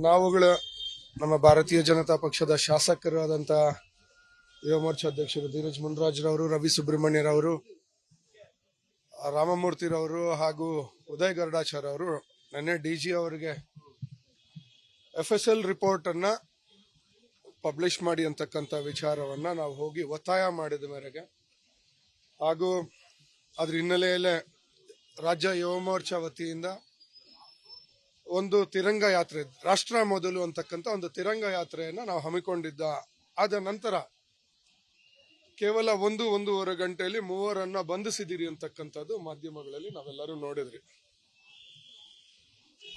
ನಾವುಗಳು ನಮ್ಮ ಭಾರತೀಯ ಜನತಾ ಪಕ್ಷದ ಶಾಸಕರಾದಂಥ ಯುವ ಮೋರ್ಚಾ ಅಧ್ಯಕ್ಷರು ಧೀರಜ್ ಮುನ್ರಾಜ್ರವರು, ರವಿ ಸುಬ್ರಹ್ಮಣ್ಯರವರು, ರಾಮಮೂರ್ತಿರವರು ಹಾಗೂ ಉದಯ್ ಗರುಡಾಚಾರ್ ಅವರು ನಿನ್ನೆ ಡಿಜಿ ಅವರಿಗೆ FSL ರಿಪೋರ್ಟ್ ಅನ್ನ ಪಬ್ಲಿಷ್ ಮಾಡಿ ಅಂತಕ್ಕಂಥ ವಿಚಾರವನ್ನ ನಾವು ಹೋಗಿ ಒತ್ತಾಯ ಮಾಡಿದ ಮೇರೆಗೆ ಹಾಗೂ ಅದ್ರ ಹಿನ್ನೆಲೆಯಲ್ಲೇ ರಾಜ್ಯ ಯುವ ಮೋರ್ಚಾ ವತಿಯಿಂದ ಒಂದು ತಿರಂಗ ಯಾತ್ರೆ, ರಾಷ್ಟ್ರ ಮೊದಲು ಅಂತಕ್ಕಂಥ ಒಂದು ತಿರಂಗ ಯಾತ್ರೆಯನ್ನ ನಾವು ಹಮ್ಮಿಕೊಂಡಿದ್ದ. ಆದ ನಂತರ ಕೇವಲ ಒಂದೂವರೆ ಗಂಟೆಯಲ್ಲಿ 3 ಬಂಧಿಸಿದಿರಿ ಅಂತಕ್ಕಂಥದ್ದು ಮಾಧ್ಯಮಗಳಲ್ಲಿ ನಾವೆಲ್ಲರೂ ನೋಡಿದ್ರಿ.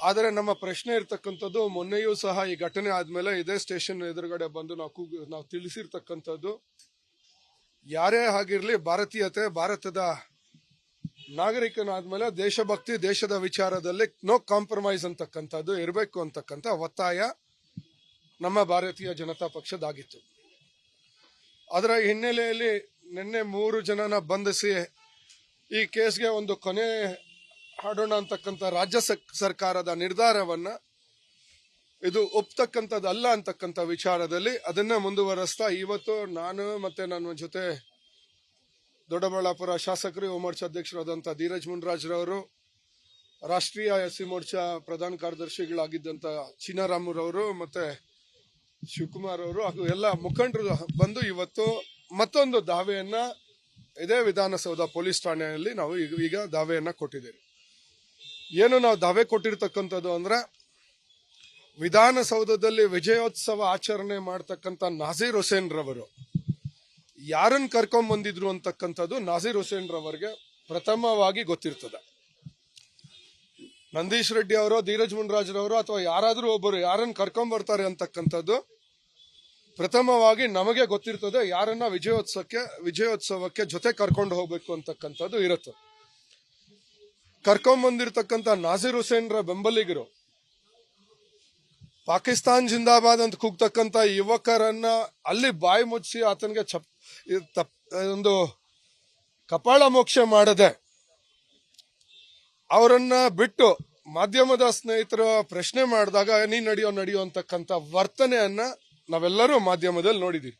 ಆದರೆ ನಮ್ಮ ಪ್ರಶ್ನೆ ಇರ್ತಕ್ಕಂಥದ್ದು, ಮೊನ್ನೆಯೂ ಸಹ ಈ ಘಟನೆ ಆದ್ಮೇಲೆ ಇದೇ ಸ್ಟೇಷನ್ ಎದುರುಗಡೆ ಬಂದು ನಾವು ತಿಳಿಸಿರ್ತಕ್ಕಂಥದ್ದು, ಯಾರೇ ಆಗಿರ್ಲಿ ಭಾರತೀಯತೆ, ಭಾರತದ ನಾಗರಿಕನಾದ್ಮೇಲೆ ದೇಶಭಕ್ತಿ, ದೇಶದ ವಿಚಾರದಲ್ಲಿ ನೋ ಕಾಂಪ್ರಮೈಸ್ ಅಂತಕ್ಕಂಥದ್ದು ಇರಬೇಕು ಅಂತಕ್ಕಂಥ ಒತ್ತಾಯ ನಮ್ಮ ಭಾರತೀಯ ಜನತಾ ಪಕ್ಷದಾಗಿತ್ತು. ಅದರ ಹಿನ್ನೆಲೆಯಲ್ಲಿ ನಿನ್ನೆ 3 ಜನನ ಬಂಧಿಸಿ ಈ ಕೇಸ್ಗೆ ಒಂದು ಕೊನೆ ಹಾಡೋಣ ಅಂತಕ್ಕಂಥ ರಾಜ್ಯ ಸರ್ಕಾರದ ನಿರ್ಧಾರವನ್ನ ಇದು ಒಪ್ತಕ್ಕಂಥದ್ದಲ್ಲ ಅಂತಕ್ಕಂಥ ವಿಚಾರದಲ್ಲಿ ಅದನ್ನ ಮುಂದುವರೆಸ್ತಾ ಇವತ್ತು ನಾನು ಮತ್ತೆ ನನ್ನ ಜೊತೆ ದೊಡ್ಡಬಳ್ಳಾಪುರ ಶಾಸಕರು, ಯುವ ಮೋರ್ಚಾ ಅಧ್ಯಕ್ಷರಾದಂಥ ಧೀರಜ್ ಮುನ್ರಾಜ್ರವರು, ರಾಷ್ಟ್ರೀಯ SC ಮೋರ್ಚಾ ಪ್ರಧಾನ ಕಾರ್ಯದರ್ಶಿಗಳಾಗಿದ್ದಂಥ ಚೀನಾರಾಮುರವರು ಮತ್ತೆ ಶಿವಕುಮಾರ್ ಅವರು ಹಾಗೂ ಎಲ್ಲ ಮುಖಂಡರು ಬಂದು ಇವತ್ತು ಮತ್ತೊಂದು ದಾವೆಯನ್ನ ಇದೇ ವಿಧಾನಸೌಧ ಪೊಲೀಸ್ ಠಾಣೆಯಲ್ಲಿ ನಾವು ಈಗ ದಾವೆಯನ್ನ ಕೊಟ್ಟಿದ್ದೇವೆ. ಏನು ನಾವು ದಾವೆ ಕೊಟ್ಟಿರ್ತಕ್ಕಂಥದ್ದು ಅಂದ್ರೆ, ವಿಧಾನಸೌಧದಲ್ಲಿ ವಿಜಯೋತ್ಸವ ಆಚರಣೆ ಮಾಡ್ತಕ್ಕಂಥ ನಾಜೀರ್ ಹುಸೇನ್ ರವರು ಯಾರನ್ನ ಕರ್ಕೊಂಡ್ ಬಂದಿದ್ರು ಅಂತಕ್ಕಂಥದ್ದು ನಾಜೀರ್ ಹುಸೇನ್ ರವರಿಗೆ ಪ್ರಥಮವಾಗಿ ಗೊತ್ತಿರ್ತದೆ. ನಂದೀಶ್ ರೆಡ್ಡಿ ಅವರು, ಧೀರಜ್ ಮುನ್ರಾಜ್ರವರು ಅಥವಾ ಯಾರಾದ್ರೂ ಒಬ್ಬರು ಯಾರನ್ನ ಕರ್ಕೊಂಡ್ ಬರ್ತಾರೆ ಅಂತಕ್ಕಂಥದ್ದು ಪ್ರಥಮವಾಗಿ ನಮಗೆ ಗೊತ್ತಿರ್ತದೆ. ಯಾರನ್ನ ವಿಜಯೋತ್ಸವಕ್ಕೆ ಜೊತೆ ಕರ್ಕೊಂಡು ಹೋಗ್ಬೇಕು ಅಂತಕ್ಕಂಥದ್ದು ಇರುತ್ತೆ. ಕರ್ಕೊಂಡ್ ಬಂದಿರತಕ್ಕಂಥ ನಾಜೀರ್ ಹುಸೇನ್ ರ ಬೆಂಬಲಿಗರು ಪಾಕಿಸ್ತಾನ್ ಜಿಂದಾಬಾದ್ ಅಂತ ಕೂಗ್ತಕ್ಕಂಥ ಯುವಕರನ್ನ ಅಲ್ಲಿ ಬಾಯಿ ಮುಚ್ಚಿಸಿ ಆತನಿಗೆ ಒಂದು ಕಪಾಳ ಮೋಕ್ಷ ಮಾಡದೆ ಅವರನ್ನ ಬಿಟ್ಟು ಮಾಧ್ಯಮದ ಸ್ನೇಹಿತರ ಪ್ರಶ್ನೆ ಮಾಡಿದಾಗ ನೀ ನಡೆಯೋ ಅಂತಕ್ಕಂಥ ವರ್ತನೆಯನ್ನ ನಾವೆಲ್ಲರೂ ಮಾಧ್ಯಮದಲ್ಲಿ ನೋಡಿದೀವಿ.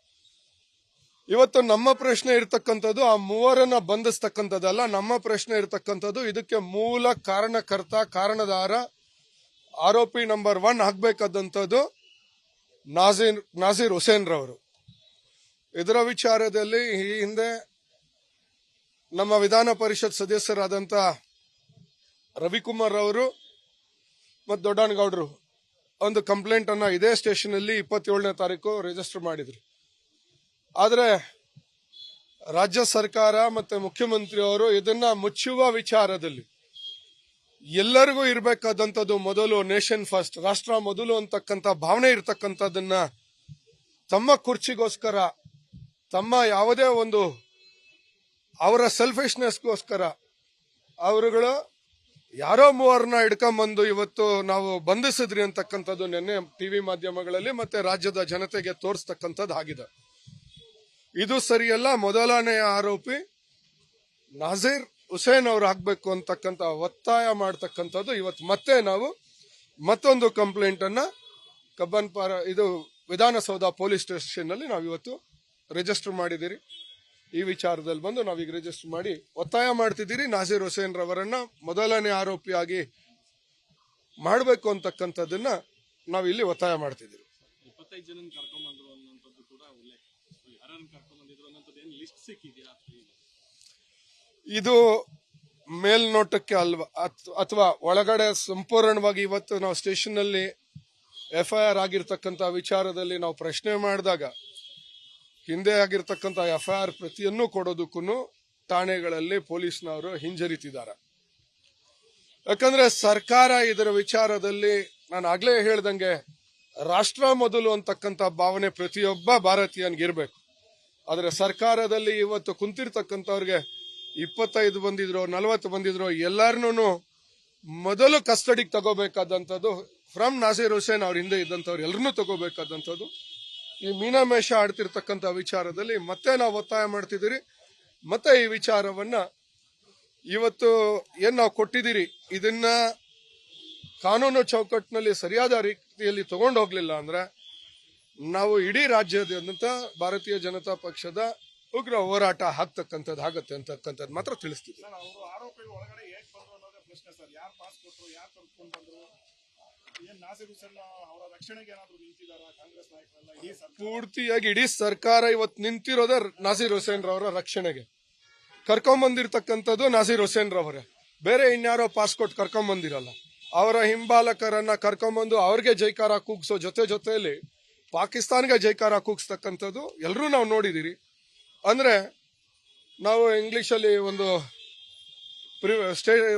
ಇವತ್ತು ನಮ್ಮ ಪ್ರಶ್ನೆ ಇರ್ತಕ್ಕಂಥದ್ದು ಆ 3 ಬಂಧಿಸ್ತಕ್ಕಂಥದ್ದಲ್ಲ. ನಮ್ಮ ಪ್ರಶ್ನೆ ಇರ್ತಕ್ಕಂಥದ್ದು ಇದಕ್ಕೆ ಮೂಲ ಕಾರಣದಾರ ಆರೋಪಿ ನಂಬರ್ 1 ಆಗ್ಬೇಕಾದಂಥದ್ದು ನಾಜೀರ್ ಹುಸೇನ್ ರವರು. ಇದರ ವಿಚಾರದಲ್ಲಿ ಈ ಹಿಂದೆ ನಮ್ಮ ವಿಧಾನ ಪರಿಷತ್ ಸದಸ್ಯರಾದಂಥ ರವಿಕುಮಾರ್ ಅವರು ಮತ್ತು ದೊಡ್ಡನಗೌಡರು ಒಂದು ಕಂಪ್ಲೇಂಟ್ ಅನ್ನ ಇದೇ ಸ್ಟೇಷನ್ ಅಲ್ಲಿ 27ನೇ ತಾರೀಕು ರಿಜಿಸ್ಟರ್ ಮಾಡಿದ್ರು. ಆದರೆ ರಾಜ್ಯ ಸರ್ಕಾರ ಮತ್ತೆ ಮುಖ್ಯಮಂತ್ರಿ ಅವರು ಇದನ್ನ ಮುಚ್ಚುವ ವಿಚಾರದಲ್ಲಿ ಎಲ್ಲರಿಗೂ ಇರಬೇಕಾದಂಥದ್ದು ಮೊದಲು ನೇಷನ್ ಫಸ್ಟ್, ರಾಷ್ಟ್ರ ಮೊದಲು ಅಂತಕ್ಕಂಥ ಭಾವನೆ ಇರ್ತಕ್ಕಂಥದ್ದನ್ನ ತಮ್ಮ ಕುರ್ಚಿಗೋಸ್ಕರ, ತಮ್ಮ ಯಾವುದೇ ಒಂದು ಅವರ ಸೆಲ್ಫಿಶ್ನೆಸ್ಗೋಸ್ಕರ ಅವರುಗಳು ಯಾರೋ 3 ಹಿಡ್ಕೊಂಬಂದು ಇವತ್ತು ನಾವು ಬಂಧಿಸಿದ್ರಿ ಅಂತಕ್ಕಂಥದ್ದು ನಿನ್ನೆ ಟಿವಿ ಮಾಧ್ಯಮಗಳಲ್ಲಿ ಮತ್ತೆ ರಾಜ್ಯದ ಜನತೆಗೆ ತೋರಿಸ್ತಕ್ಕಂಥದ್ದು ಆಗಿದೆ. ಇದು ಸರಿಯಲ್ಲ. ಮೊದಲನೆಯ ಆರೋಪಿ ನಾಜೀರ್ ಹುಸೇನ್ ಅವರು ಆಗ್ಬೇಕು ಅಂತಕ್ಕಂಥ ಒತ್ತಾಯ ಮಾಡ್ತಕ್ಕಂಥದ್ದು ಇವತ್ತು ಮತ್ತೆ ನಾವು ಮತ್ತೊಂದು ಕಂಪ್ಲೇಂಟ್ ಅನ್ನ ಇದು ವಿಧಾನಸೌಧ ಪೊಲೀಸ್ ಸ್ಟೇಷನ್ ಅಲ್ಲಿ ನಾವು ಇವತ್ತು ರಿಜಿಸ್ಟರ್ ಮಾಡಿದಿರಿ. ಈ ವಿಚಾರದಲ್ಲಿ ಬಂದು ನಾವೀಗ ರಿಜಿಸ್ಟರ್ ಮಾಡಿ ಒತ್ತಾಯ ಮಾಡ್ತಿದ್ದೀರಿ ನಾಜೀರ್ ಹುಸೇನ್ ರವರನ್ನ ಮೊದಲನೇ ಆರೋಪಿಯಾಗಿ ಮಾಡಬೇಕು ಅಂತಕ್ಕಂಥದ್ದನ್ನ ನಾವಿಲ್ಲಿ ಒತ್ತಾಯ ಮಾಡ್ತಿದ್ದೀವಿ. 25 ಜನ ಕರ್ಕೊಂಡ್ಬಂದ್ರು ಅನ್ನೋಂಥದ್ದು ಕೂಡ ಯಾರನ್ನ ಕರ್ಕೊಂಡ್ಬಂದಿದ್ರು ಅನ್ನೋಂಥದ್ದು ಏನು ಲಿಸ್ಟ್ ಸಿಕ್ಕಿದೆಯಾ? ಇದು ಮೇಲ್ನೋಟಕ್ಕೆ ಅಲ್ವಾ ಅಥವಾ ಒಳಗಡೆ ಸಂಪೂರ್ಣವಾಗಿ ಇವತ್ತು ನಾವು ಸ್ಟೇಷನ್ ಅಲ್ಲಿ FIR ಆಗಿರ್ತಕ್ಕಂಥ ವಿಚಾರದಲ್ಲಿ ನಾವು ಪ್ರಶ್ನೆ ಮಾಡಿದಾಗ ಹಿಂದೆ ಆಗಿರ್ತಕ್ಕಂಥ FIR ಪ್ರತಿಯನ್ನು ಕೊಡೋದಕ್ಕೂ ಠಾಣೆಗಳಲ್ಲಿ ಪೊಲೀಸ್ನವರು ಹಿಂಜರಿತಿದ್ದಾರೆ. ಯಾಕಂದ್ರೆ ಸರ್ಕಾರ ಇದರ ವಿಚಾರದಲ್ಲಿ ನಾನು ಆಗ್ಲೇ ಹೇಳ್ದಂಗೆ ರಾಷ್ಟ್ರ ಮೊದಲು ಅಂತಕ್ಕಂಥ ಭಾವನೆ ಪ್ರತಿಯೊಬ್ಬ ಭಾರತೀಯನಿಗಿರ್ಬೇಕು. ಆದ್ರೆ ಸರ್ಕಾರದಲ್ಲಿ ಇವತ್ತು ಕುಂತಿರ್ತಕ್ಕಂಥವ್ರಿಗೆ 25 ಬಂದಿದ್ರು, 40 ಬಂದಿದ್ರು, ಎಲ್ಲಾರನ್ನೂ ಮೊದಲು ಕಸ್ಟಡಿಗೆ ತಗೋಬೇಕಾದಂಥದ್ದು ಫ್ರಮ್ ನಾಜೀರ್ ಹುಸೇನ್ ಅವ್ರ ಹಿಂದೆ ಇದ್ದಂಥವ್ರು ಎಲ್ಲರನ್ನೂ ತಗೋಬೇಕಾದಂಥದ್ದು. ಈ ಮೀನಾಮೇಷ ಆಡ್ತಿರ್ತಕ್ಕಂಥ ವಿಚಾರದಲ್ಲಿ ಮತ್ತೆ ನಾವು ಒತ್ತಾಯ ಮಾಡ್ತಿದ್ದೀರಿ. ಮತ್ತೆ ಈ ವಿಚಾರವನ್ನ ಇವತ್ತು ಏನ್ ನಾವು ಕೊಟ್ಟಿದ್ದೀರಿ ಇದನ್ನ ಕಾನೂನು ಚೌಕಟ್ಟಿನಲ್ಲಿ ಸರಿಯಾದ ರೀತಿಯಲ್ಲಿ ತಗೊಂಡು ಹೋಗ್ಲಿಲ್ಲ ಅಂದ್ರೆ ನಾವು ಇಡೀ ರಾಜ್ಯಾದ್ಯಂತ ಭಾರತೀಯ ಜನತಾ ಪಕ್ಷದ ಉಗ್ರ ಹೋರಾಟ ಆಗತ್ತೆ ಅಂತಕ್ಕಂಥದ್ದು ಮಾತ್ರ ತಿಳಿಸ್ತೀವಿ. ಸರ್ ಅವರು ಆರೋಪಿಗಳು ಒಳಗಡೆ ಹೇಗೆ ಬಂದ್ರು ಅನ್ನೋದೇ ಪ್ರಶ್ನೆ ಸರ್. ಯಾರು ಪಾಸ್ ಕೊಟ್ಟರು, ಯಾರು ಕರ್ಕೊಂಡು ಬಂದ್ರು, ಏನ್ ನಾಸೀರ್ ಹುಸೇನ್ ಅವರ ರಕ್ಷಣೆಗೆ ಏನಾದ್ರು ನಿಂತಿದಾರ ಕಾಂಗ್ರೆಸ್ ನಾಯಕರೆಲ್ಲ? ಇಡೀ ಪೂರ್ತಿಯಾಗಿ ಇಡೀ ಸರ್ಕಾರ ಇವತ್ತು ನಿಂತಿರೋದೇ ನಾಸೀರ್ ಹುಸೇನ್ ರವರ ರಕ್ಷಣೆಗೆ. ಕರ್ಕೊಂಬಂದಿರ್ತಕ್ಕಂಥದ್ದು ನಾಸೀರ್ ಹುಸೇನ್ ರವರೇ, ಬೇರೆ ಇನ್ಯಾರೋ ಪಾಸ್ಪೋರ್ಟ್ ಕರ್ಕೊಂಬಂದಿರಲ್ಲ. ಅವರ ಹಿಂಬಾಲಕರನ್ನ ಕರ್ಕೊಂಬಂದು ಅವ್ರಿಗೆ ಜೈಕಾರ ಕೂಗ್ಸೋ ಜೊತೆಯಲ್ಲಿ ಪಾಕಿಸ್ತಾನ್ಗೆ ಜೈಕಾರ ಕೂಗ್ಸ್ತಕ್ಕಂಥದ್ದು ಎಲ್ಲರೂ ನಾವು ನೋಡಿದಿರಿ. ಅಂದ್ರೆ ನಾವು ಇಂಗ್ಲಿಷಲ್ಲಿ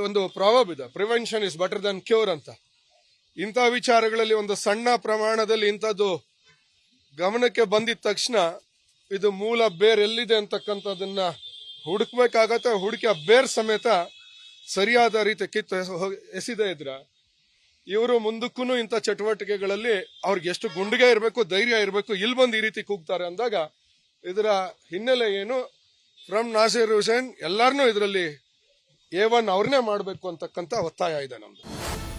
ಒಂದು ಪ್ರಾವರ್ಬ್ ಇದೆ, prevention is better than cure ಅಂತ. ಇಂಥ ವಿಚಾರಗಳಲ್ಲಿ ಒಂದು ಸಣ್ಣ ಪ್ರಮಾಣದಲ್ಲಿ ಇಂಥದ್ದು ಗಮನಕ್ಕೆ ಬಂದಿದ ತಕ್ಷಣ ಇದು ಮೂಲ ಬೇರ್ ಎಲ್ಲಿದೆ ಅಂತಕ್ಕಂಥದ್ದನ್ನ ಹುಡುಕ್ಬೇಕಾಗತ್ತೆ. ಹುಡುಕಿ ಬೇರ್ ಸಮೇತ ಸರಿಯಾದ ರೀತಿ ಎಸಿದೇ ಇದ್ರ ಇವರು ಮುಂದಕ್ಕೂ ಇಂಥ ಚಟುವಟಿಕೆಗಳಲ್ಲಿ ಅವ್ರಿಗೆ ಎಷ್ಟು ಗುಂಡಿಗೆ ಇರಬೇಕು, ಧೈರ್ಯ ಇರಬೇಕು, ಇಲ್ಲಿ ಬಂದು ಈ ರೀತಿ ಕೂಗ್ತಾರೆ ಅಂದಾಗ ಇದರ ಹಿನ್ನೆಲೆ ಏನು? ಫ್ರಮ್ ನಾಸೀರ್ ಹುಸೇನ್ ಎಲ್ಲಾರನ್ನೂ ಇದರಲ್ಲಿ A1 ಅವ್ರನ್ನೇ ಮಾಡಬೇಕು ಅಂತಕ್ಕಂಥ ಒತ್ತಾಯ ಇದೆ ನಮ್ದು.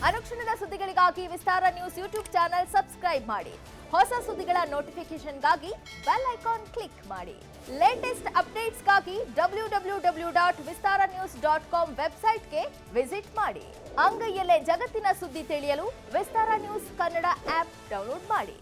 ಅನುಕ್ಷಣದ ಸುದ್ದಿಗಳಿಗಾಗಿ ವಿಸ್ತಾರ ನ್ಯೂಸ್ ಯೂಟ್ಯೂಬ್ ಚಾನೆಲ್ ಸಬ್ಸ್ಕ್ರೈಬ್ ಮಾಡಿ. ಹೊಸ ಸುದ್ದಿಗಳ ನೋಟಿಫಿಕೇಶನ್ಗಾಗಿ ಬೆಲ್ ಐಕಾನ್ ಕ್ಲಿಕ್ ಮಾಡಿ. ಲೇಟೆಸ್ಟ್ ಅಪ್ಡೇಟ್ಸ್ಗಾಗಿ www.vistaranews.com ವೆಬ್ಸೈಟ್ಗೆ ವಿಸಿಟ್ ಮಾಡಿ. ಅಂಗೈಯಲ್ಲೇ ಜಗತ್ತಿನ ಸುದ್ದಿ ತಿಳಿಯಲು ವಿಸ್ತಾರ ನ್ಯೂಸ್ ಕನ್ನಡ ಆಪ್ ಡೌನ್ಲೋಡ್ ಮಾಡಿ.